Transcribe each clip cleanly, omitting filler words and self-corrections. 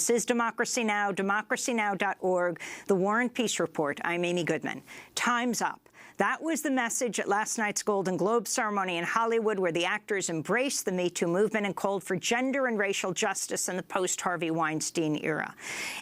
This is Democracy Now!, democracynow.org, The War and Peace Report. I'm Amy Goodman. Time's up. That was the message at last night's Golden Globe ceremony in Hollywood, where the actors embraced the Me Too movement and called for gender and racial justice in the post-Harvey Weinstein era.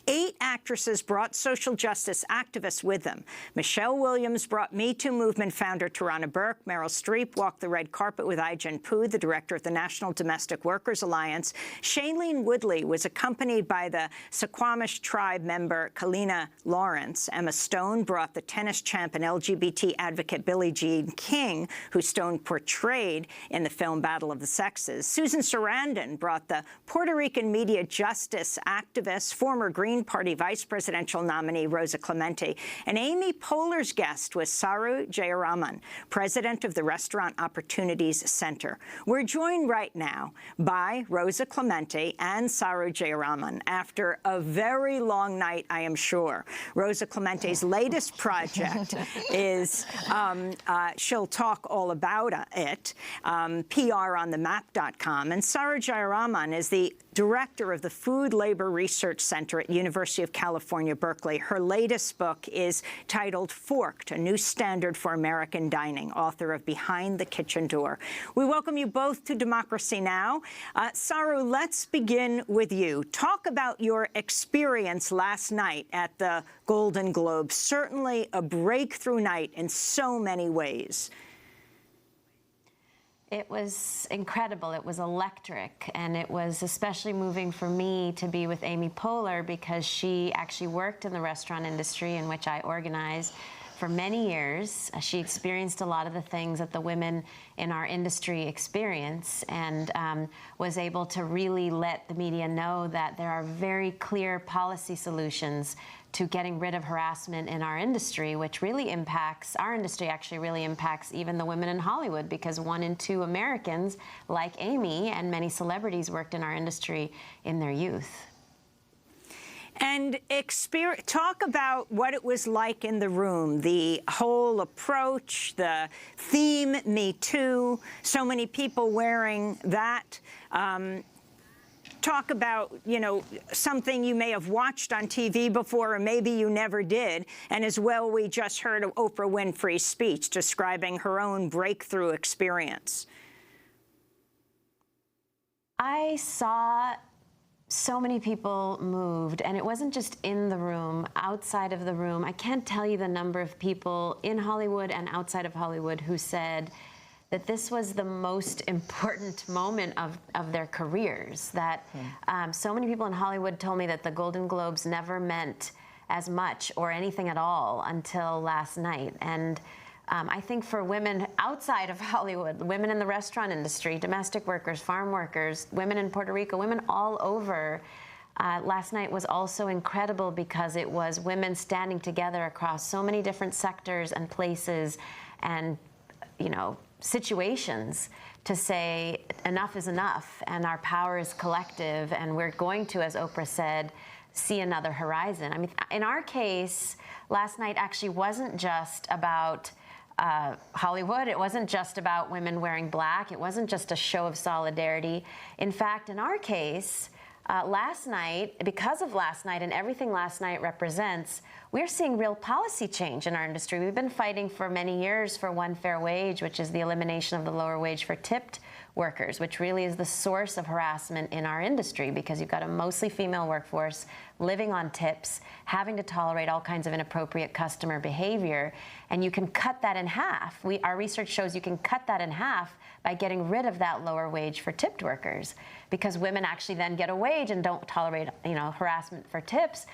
8 actresses brought social justice activists with them. Michelle Williams brought Me Too movement founder Tarana Burke. Meryl Streep walked the red carpet with Ai-jen Poo, the director of the National Domestic Workers Alliance. Shailene Woodley was accompanied by the Suquamish tribe member Kalina Lawrence. Emma Stone brought the tennis champ and LGBT advocate Billie Jean King, who Stone portrayed in the film Battle of the Sexes. Susan Sarandon brought the Puerto Rican media justice activist, former Green Party vice presidential nominee Rosa Clemente. And Amy Poehler's guest was Saru Jayaraman, president of the Restaurant Opportunities Center. We're joined right now by Rosa Clemente and Saru Jayaraman after a very long night, I am sure. Rosa Clemente's latest project is she'll talk all about it, PRonthemap.com. And Saru Jayaraman is the director of the Food Labor Research Center at University of California, Berkeley. Her latest book is titled Forked, A New Standard for American Dining, author of Behind the Kitchen Door. We welcome you both to Democracy Now! Saru, let's begin with you. Talk about your experience last night at the Golden Globes. Certainly a breakthrough night in so many ways. It was incredible. It was electric, and it was especially moving for me to be with Amy Poehler because she actually worked in the restaurant industry, in which I organized for many years. She experienced a lot of the things that the women in our industry experience, and was able to really let the media know that there are very clear policy solutions to getting rid of harassment in our industry, which really impacts, our industry actually really impacts even the women in Hollywood, because 1 in 2 Americans, like Amy and many celebrities, worked in our industry in their youth. And talk about what it was like in the room, the whole approach, the theme, Me Too, so many people wearing that. Talk about, you know, something you may have watched on TV before, or maybe you never did. And as well, we just heard Oprah Winfrey's speech describing her own breakthrough experience. I saw so many people moved, and it wasn't just in the room, outside of the room. I can't tell you the number of people in Hollywood and outside of Hollywood who said that this was the most important moment of their careers, that so many people in Hollywood told me that the Golden Globes never meant as much or anything at all until last night. And I think for women outside of Hollywood, women in the restaurant industry, domestic workers, farm workers, women in Puerto Rico, women all over, last night was also incredible because it was women standing together across so many different sectors and places and, you know, situations to say enough is enough and our power is collective and we're going to, as Oprah said, see another horizon. I mean, in our case, last night actually wasn't just about Hollywood. It wasn't just about women wearing black. It wasn't just a show of solidarity. In fact, in our case, last night, because of last night and everything last night represents, we're seeing real policy change in our industry. We've been fighting for many years for one fair wage, which is the elimination of the lower wage for tipped workers, which really is the source of harassment in our industry, because you've got a mostly female workforce living on tips, having to tolerate all kinds of inappropriate customer behavior, and you can cut that in half. Our research shows you can cut that in half by getting rid of that lower wage for tipped workers, because women actually then get a wage and don't tolerate, you know, harassment for tips.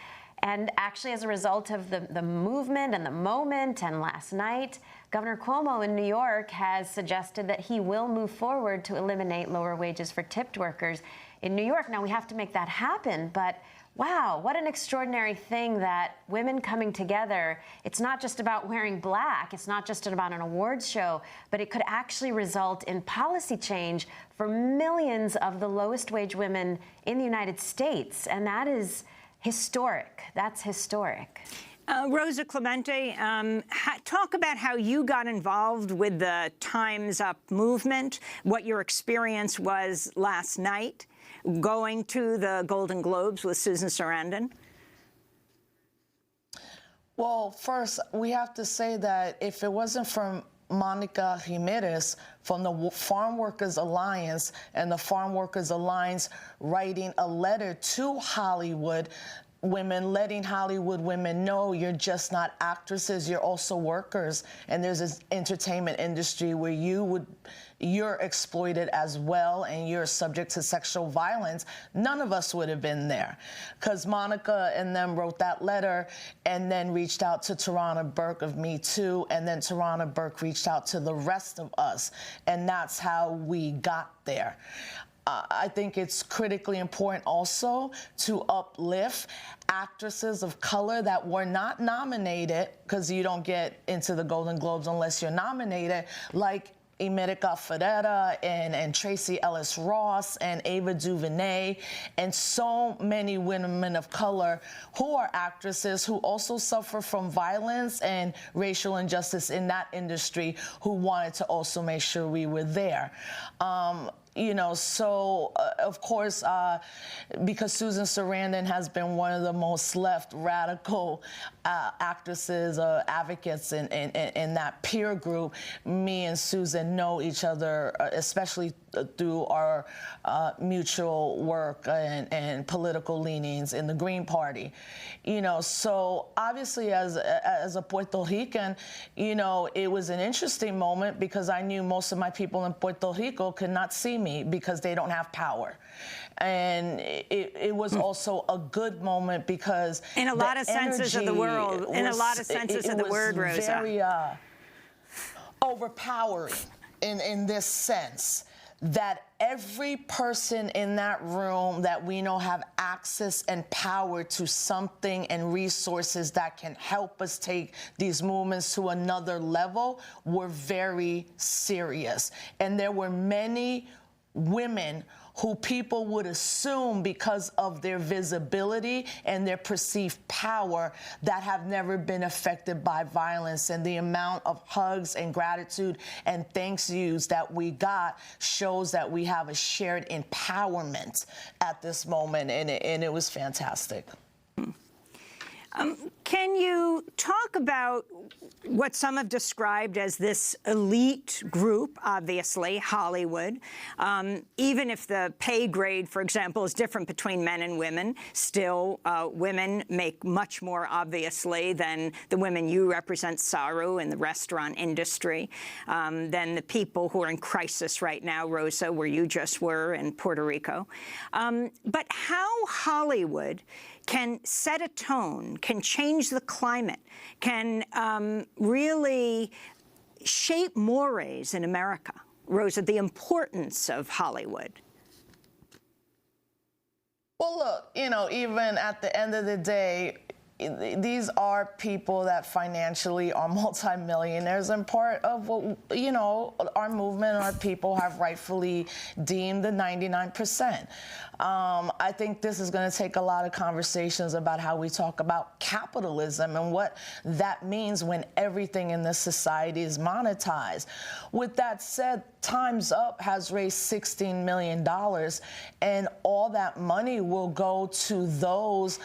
And actually, as a result of the movement and the moment and last night, Governor Cuomo in New York has suggested that he will move forward to eliminate lower wages for tipped workers in New York. Now, we have to make that happen, but wow, what an extraordinary thing that women coming together, it's not just about wearing black, it's not just about an awards show, but it could actually result in policy change for millions of the lowest wage women in the United States, and that is historic. That's historic. Rosa Clemente, talk about how you got involved with the Time's Up movement, what your experience was last night, going to the Golden Globes with Susan Sarandon? Well, first, we have to say that if it wasn't for Monica Jimenez from the Farm Workers Alliance and the Farm Workers Alliance writing a letter to Hollywood women, letting Hollywood women know you're just not actresses, you're also workers, and there's this entertainment industry where you're exploited as well and you're subject to sexual violence, none of us would have been there. Because Monica and them wrote that letter and then reached out to Tarana Burke of Me Too, and then Tarana Burke reached out to the rest of us, and that's how we got there. I think it's critically important also to uplift actresses of color that were not nominated, because you don't get into the Golden Globes unless you're nominated, like America Ferrera and Tracy Ellis Ross and Ava DuVernay, and so many women of color who are actresses who also suffer from violence and racial injustice in that industry, who wanted to also make sure we were there. You know, so of course, because Susan Sarandon has been one of the most left radical actresses, advocates in that peer group, me and Susan know each other, especially through our mutual work and political leanings in the Green Party. You know, so obviously as a Puerto Rican, you know, it was an interesting moment because I knew most of my people in Puerto Rico could not see me because they don't have power. And it was also a good moment because in a lot of senses of the world, in a lot of senses of the word, Rosa. Very overpowering in this sense, that every person in that room that we know have access and power to something and resources that can help us take these movements to another level were very serious. And there were many women who people would assume, because of their visibility and their perceived power, that have never been affected by violence. And the amount of hugs and gratitude and thanks yous that we got shows that we have a shared empowerment at this moment, and it was fantastic. Can you talk about what some have described as this elite group, obviously, Hollywood? Even if the pay grade, for example, is different between men and women, still women make much more, obviously, than the women you represent, Saru, in the restaurant industry, than the people who are in crisis right now, Rosa, where you just were in Puerto Rico. But how Hollywood can set a tone, can change the climate, can really shape mores in America. Rosa, the importance of Hollywood. Well, look, you know, even at the end of the day, these are people that financially are multimillionaires, and part of what, you know, our movement, our people have rightfully deemed the 99%. I think this is going to take a lot of conversations about how we talk about capitalism and what that means when everything in this society is monetized. With that said, Time's Up has raised $16 million, and all that money will go to those,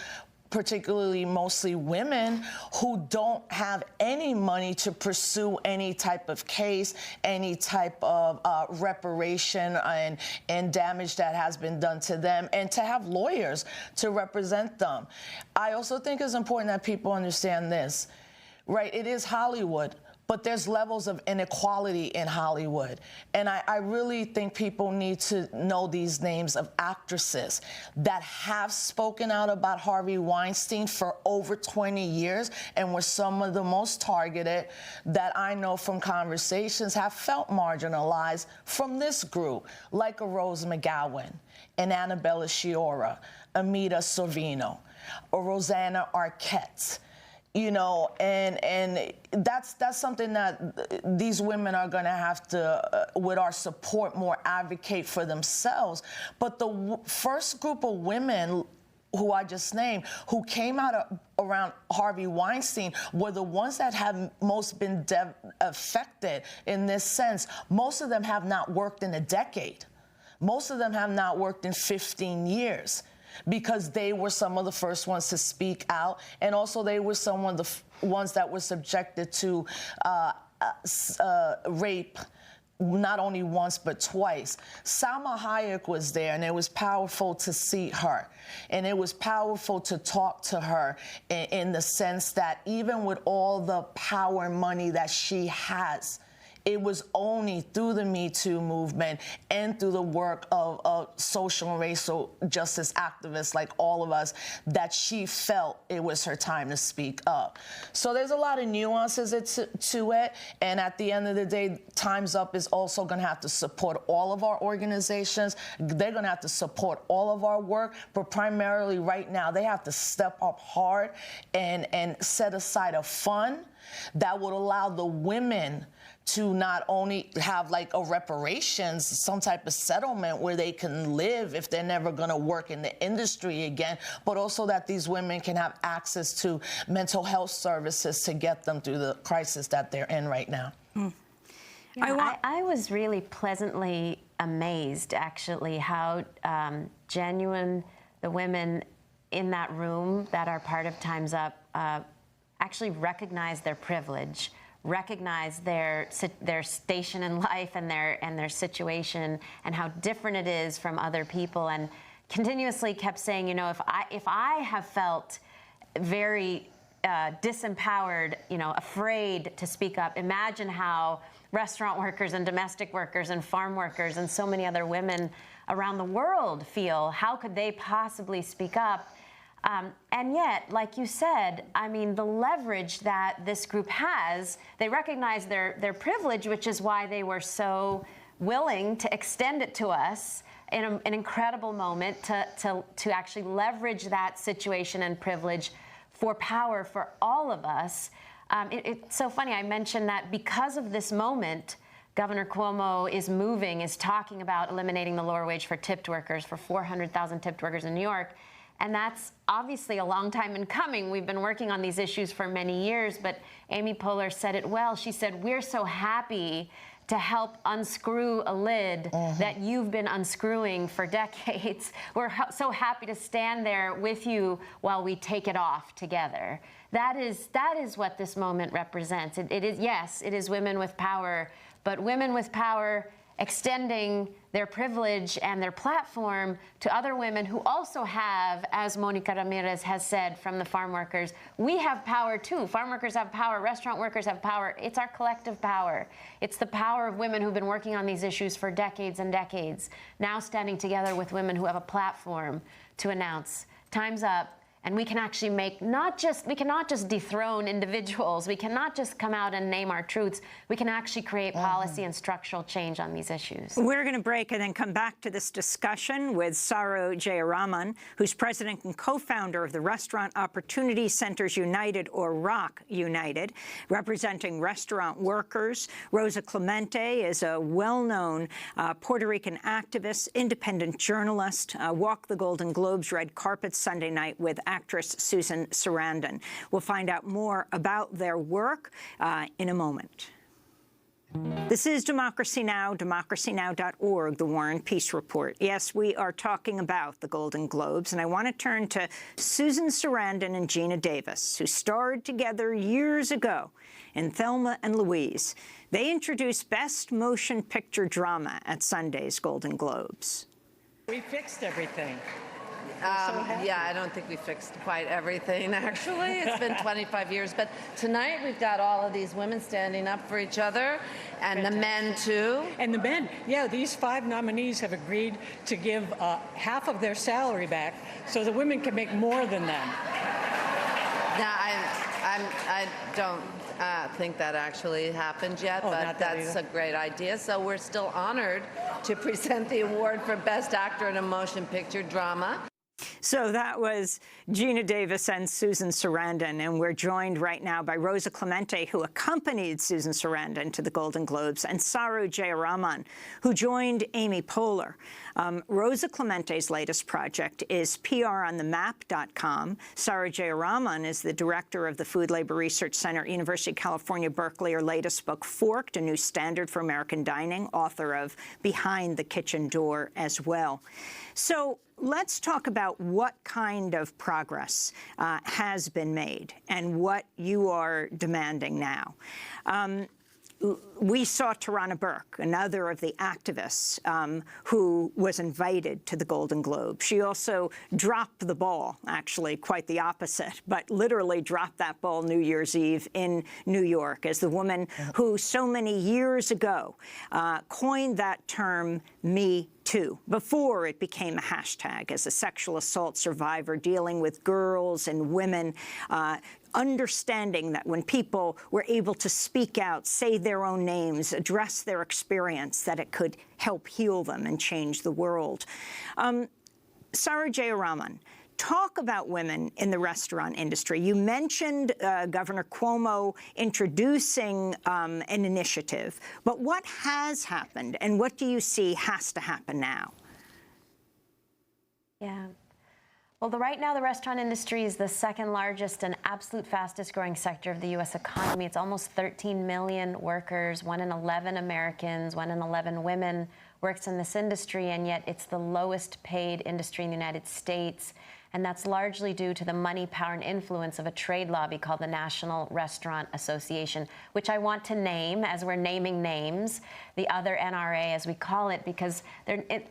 particularly mostly women, who don't have any money to pursue any type of case, any type of reparation and damage that has been done to them, and to have lawyers to represent them. I also think it's important that people understand this, right? It is Hollywood, but there's levels of inequality in Hollywood. And I really think people need to know these names of actresses that have spoken out about Harvey Weinstein for over 20 years and were some of the most targeted, that I know from conversations have felt marginalized from this group, like a Rose McGowan, and Annabella Sciorra, Amita Sorvino, or Rosanna Arquette. You know, and that's something that these women are going to have to, with our support, more advocate for themselves. But the first group of women who I just named, who came out around Harvey Weinstein, were the ones that have most been affected in this sense. Most of them have not worked in a decade. Most of them have not worked in 15 years because they were some of the first ones to speak out, and also they were some of the ones that were subjected to rape, not only once but twice. Salma Hayek was there, and it was powerful to see her, and it was powerful to talk to her in the sense that even with all the power and money that she has, it was only through the Me Too movement and through the work of social and racial justice activists like all of us that she felt it was her time to speak up. So there's a lot of nuances to it, and at the end of the day, Time's Up is also going to have to support all of our organizations. They're going to have to support all of our work, but primarily right now, they have to step up hard and set aside a fund that would allow the women to not only have like a reparations, some type of settlement where they can live if they're never going to work in the industry again, but also that these women can have access to mental health services to get them through the crisis that they're in right now. Yeah, I was really pleasantly amazed, actually, how genuine the women in that room that are part of Time's Up actually recognize their privilege, recognize their station in life and their situation and how different it is from other people, and continuously kept saying, you know, if I have felt very disempowered, you know, afraid to speak up, imagine how restaurant workers and domestic workers and farm workers and so many other women around the world feel. How could they possibly speak up? And yet, like you said, I mean, the leverage that this group has, they recognize their privilege, which is why they were so willing to extend it to us in an incredible moment to actually leverage that situation and privilege for power for all of us. It's so funny, I mentioned that because of this moment, Governor Cuomo is talking about eliminating the lower wage for tipped workers, for 400,000 tipped workers in New York. And that's obviously a long time in coming. We've been working on these issues for many years, but Amy Poehler said it well. She said, we're so happy to help unscrew a lid that you've been unscrewing for decades. We're so happy to stand there with you while we take it off together. That is what this moment represents. It is, yes, it is women with power, but women with power extending their privilege and their platform to other women who also have, as Monica Ramirez has said from the farm workers, we have power too. Farm workers have power, restaurant workers have power. It's our collective power. It's the power of women who've been working on these issues for decades and decades, now standing together with women who have a platform to announce, time's up. And we can actually we cannot just dethrone individuals. We cannot just come out and name our truths. We can actually create policy and structural change on these issues. We're going to break and then come back to this discussion with Saru Jayaraman, who's president and co-founder of the Restaurant Opportunity Centers United, or ROC United, representing restaurant workers. Rosa Clemente is a well-known Puerto Rican activist, independent journalist, walked the Golden Globes red carpet Sunday night with actress Susan Sarandon. We'll find out more about their work in a moment. This is Democracy Now!, democracynow.org, the War and Peace Report. Yes, we are talking about the Golden Globes, and I want to turn to Susan Sarandon and Gina Davis, who starred together years ago in Thelma and Louise. They introduced Best Motion Picture Drama at Sunday's Golden Globes. We fixed everything. Yeah, I don't think we fixed quite everything, actually. It's been 25 years. But tonight we've got all of these women standing up for each other, and the men, too. And the men, yeah, these 5 nominees have agreed to give half of their salary back so the women can make more than them. Now, I don't think that actually happened yet, but that's a great idea. So we're still honored to present the award for Best Actor in a Motion Picture Drama. So that was Gina Davis and Susan Sarandon, and we're joined right now by Rosa Clemente, who accompanied Susan Sarandon to the Golden Globes, and Saru Jayaraman, who joined Amy Poehler. Rosa Clemente's latest project is PROnTheMap.com. Saru Jayaraman is the director of the Food Labor Research Center at University of California, Berkeley. Her latest book, Forked, A New Standard for American Dining, author of Behind the Kitchen Door as well. So let's talk about what kind of progress has been made and what you are demanding now. We saw Tarana Burke, another of the activists who was invited to the Golden Globe. She also dropped the ball, actually quite the opposite, but literally dropped that ball New Year's Eve in New York as the woman who so many years ago coined that term, Me Too, before it became a hashtag, as a sexual assault survivor dealing with girls and women, understanding that when people were able to speak out, say their own names, address their experience, that it could help heal them and change the world. Saru Jayaraman, talk about women in the restaurant industry. You mentioned Governor Cuomo introducing an initiative, but what has happened and what do you see has to happen now? Yeah. Well, right now, the restaurant industry is the second largest and absolute fastest growing sector of the U.S. economy. It's almost 13 million workers, 1 in 11 Americans, 1 in 11 women works in this industry, and yet it's the lowest paid industry in the United States. And that's largely due to the money, power, and influence of a trade lobby called the National Restaurant Association, which I want to name, as we're naming names, the other NRA, as we call it, because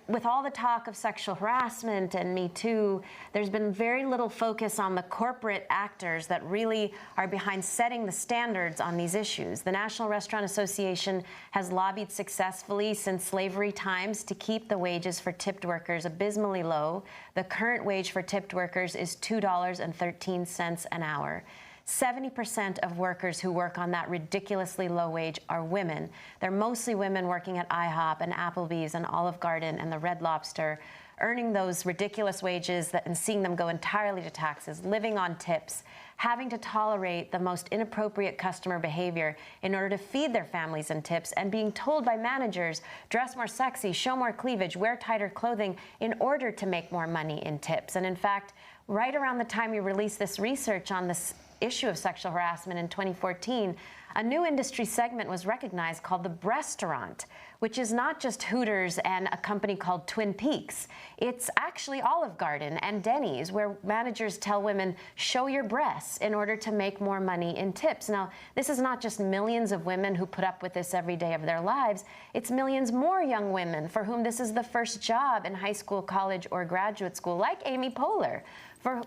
with all the talk of sexual harassment and Me Too, there's been very little focus on the corporate actors that really are behind setting the standards on these issues. The National Restaurant Association has lobbied successfully since slavery times to keep the wages for tipped workers abysmally low. The current wage for tipped workers is $2.13 an hour. 70% of workers who work on that ridiculously low wage are women. They're mostly women working at IHOP and Applebee's and Olive Garden and the Red Lobster, earning those ridiculous wages and seeing them go entirely to taxes, living on tips, having to tolerate the most inappropriate customer behavior in order to feed their families in tips, and being told by managers, dress more sexy, show more cleavage, wear tighter clothing in order to make more money in tips. And in fact, right around the time we released this research on this issue of sexual harassment in 2014, a new industry segment was recognized called the Breastaurant, which is not just Hooters and a company called Twin Peaks. It's actually Olive Garden and Denny's, where managers tell women, show your breasts in order to make more money in tips. Now, this is not just millions of women who put up with this every day of their lives. It's millions more young women for whom this is the first job in high school, college, or graduate school, like Amy Poehler,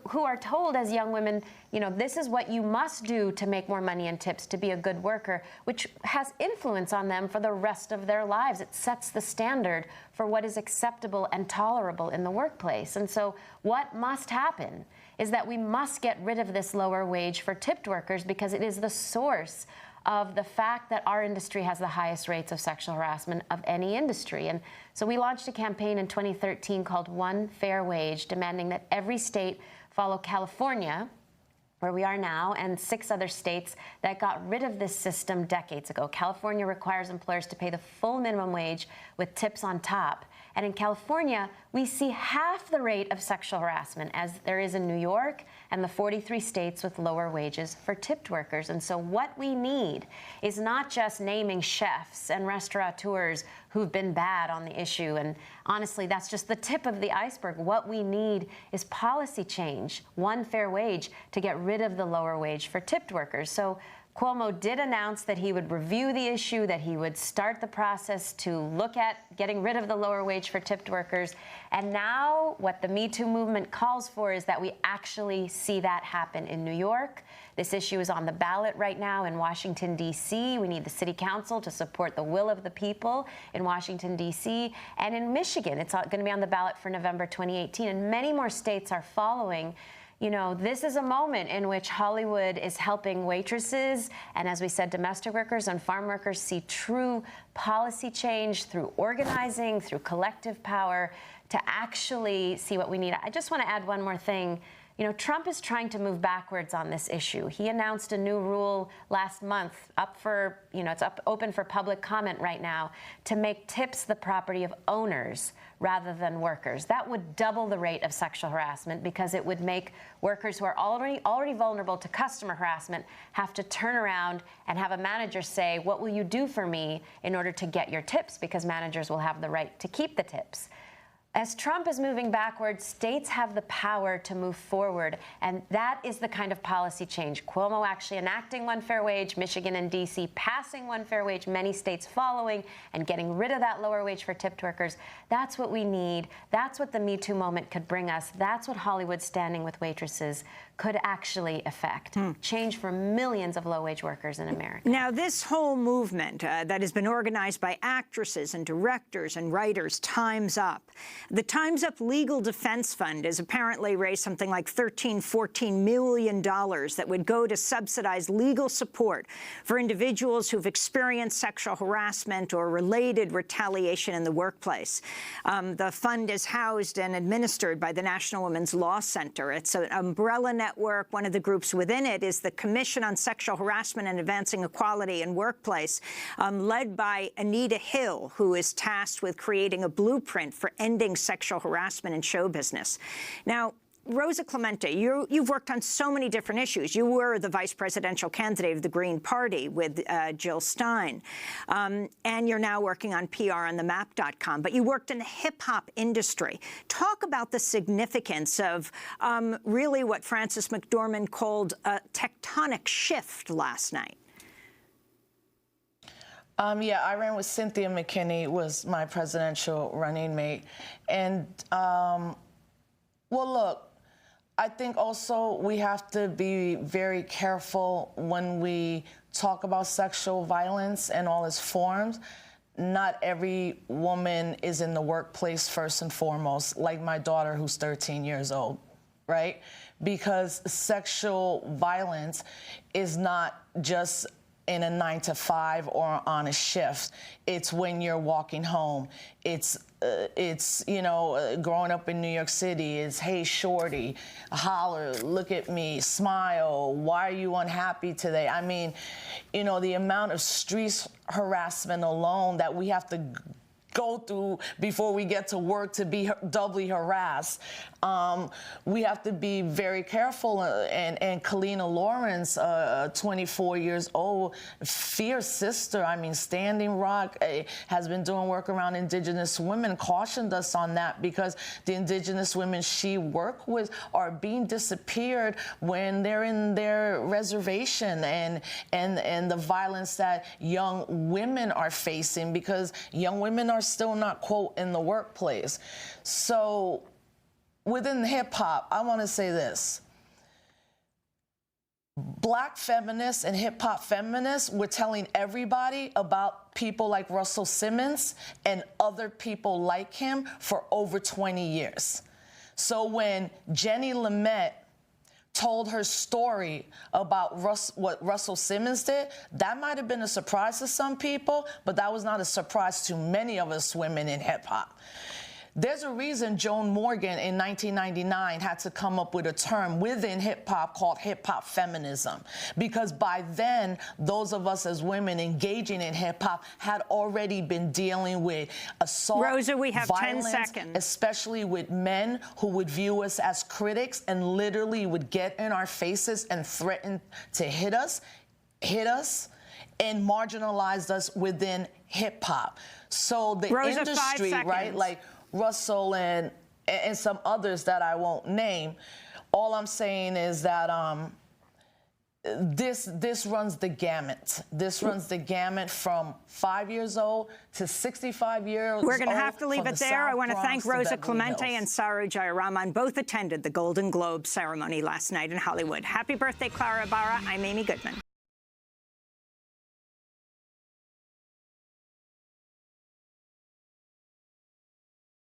who are told as young women, you know, this is what you must do to make more money in tips, to be a good worker, which has influence on them for the rest of their lives. It sets the standard for what is acceptable and tolerable in the workplace. And so what must happen is that we must get rid of this lower wage for tipped workers, because it is the source of the fact that our industry has the highest rates of sexual harassment of any industry. And so we launched a campaign in 2013 called One Fair Wage, demanding that every state follow California, where we are now, and 6 other states that got rid of this system decades ago. California requires employers to pay the full minimum wage with tips on top. And in California, we see half the rate of sexual harassment as there is in New York and the 43 states with lower wages for tipped workers. And so what we need is not just naming chefs and restaurateurs who've been bad on the issue. And honestly, that's just the tip of the iceberg. What we need is policy change, one fair wage, to get rid of the lower wage for tipped workers. So Cuomo did announce that he would review the issue, that he would start the process to look at getting rid of the lower wage for tipped workers. And now what the Me Too movement calls for is that we actually see that happen in New York. This issue is on the ballot right now in Washington, D.C. We need the city council to support the will of the people in Washington, D.C. And in Michigan, it's going to be on the ballot for November 2018. And many more states are following. You know, this is a moment in which Hollywood is helping waitresses and, as we said, domestic workers and farm workers see true policy change through organizing, through collective power, to actually see what we need. I just want to add one more thing. You know, Trump is trying to move backwards on this issue. He announced a new rule last month, it's open for public comment right now, to make tips the property of owners rather than workers. That would double the rate of sexual harassment, because it would make workers who are already vulnerable to customer harassment have to turn around and have a manager say, "What will you do for me in order to get your tips?" Because managers will have the right to keep the tips. As Trump is moving backwards, states have the power to move forward, and that is the kind of policy change. Cuomo actually enacting one fair wage, Michigan and D.C. passing one fair wage, many states following, and getting rid of that lower wage for tipped workers. That's what we need. That's what the Me Too moment could bring us. That's what Hollywood standing with waitresses could actually affect. Change for millions of low-wage workers in America. Now, this whole movement that has been organized by actresses and directors and writers, Time's Up. The Time's Up Legal Defense Fund has apparently raised something like $14 million that would go to subsidize legal support for individuals who've experienced sexual harassment or related retaliation in the workplace. The fund is housed and administered by the National Women's Law Center. It's an umbrella network. One of the groups within it is the Commission on Sexual Harassment and Advancing Equality in Workplace, led by Anita Hill, who is tasked with creating a blueprint for ending sexual harassment in show business. Now, Rosa Clemente, you've worked on so many different issues. You were the vice presidential candidate of the Green Party with Jill Stein, and you're now working on PR on themap.com, but you worked in the hip-hop industry. Talk about the significance of really what Frances McDormand called a tectonic shift last night. Yeah, I ran with Cynthia McKinney, was my presidential running mate. And, well, look, I think also we have to be very careful when we talk about sexual violence and all its forms. Not every woman is in the workplace first and foremost, like my daughter who's 13 years old, right? Because sexual violence is not just in a 9-to-5 or on a shift. It's when you're walking home. It's growing up in New York City, it's, hey, shorty, holler, look at me, smile, why are you unhappy today? I mean, the amount of street harassment alone that we have to go through before we get to work to be doubly harassed. We have to be very careful. And Kalina Lawrence, 24 years old, fierce sister, I mean, Standing Rock, has been doing work around Indigenous women, cautioned us on that because the Indigenous women she worked with are being disappeared when they're in their reservation, and the violence that young women are facing because young women are still not, quote, in the workplace. So within hip-hop, I want to say this. Black feminists and hip-hop feminists were telling everybody about people like Russell Simmons and other people like him for over 20 years. So when Jenny Lamette told her story about what Russell Simmons did, that might have been a surprise to some people, but that was not a surprise to many of us women in hip-hop. There's a reason Joan Morgan in 1999 had to come up with a term within hip-hop called hip-hop feminism, because by then, those of us as women engaging in hip-hop had already been dealing with assault, Rosa, we have violence, 10 seconds. especially with men who would view us as critics and literally would get in our faces and threaten to hit us, and marginalized us within hip-hop. So the Rosa, industry, right, like Russell and some others that I won't name, all I'm saying is that this runs the gamut. This runs the gamut from 5 years old to 65 years old. We're going to have to leave it there. I want to thank Rosa Clemente and Saru Jayaraman. Both attended the Golden Globe ceremony last night in Hollywood. Happy birthday, Clara Barra. I'm Amy Goodman.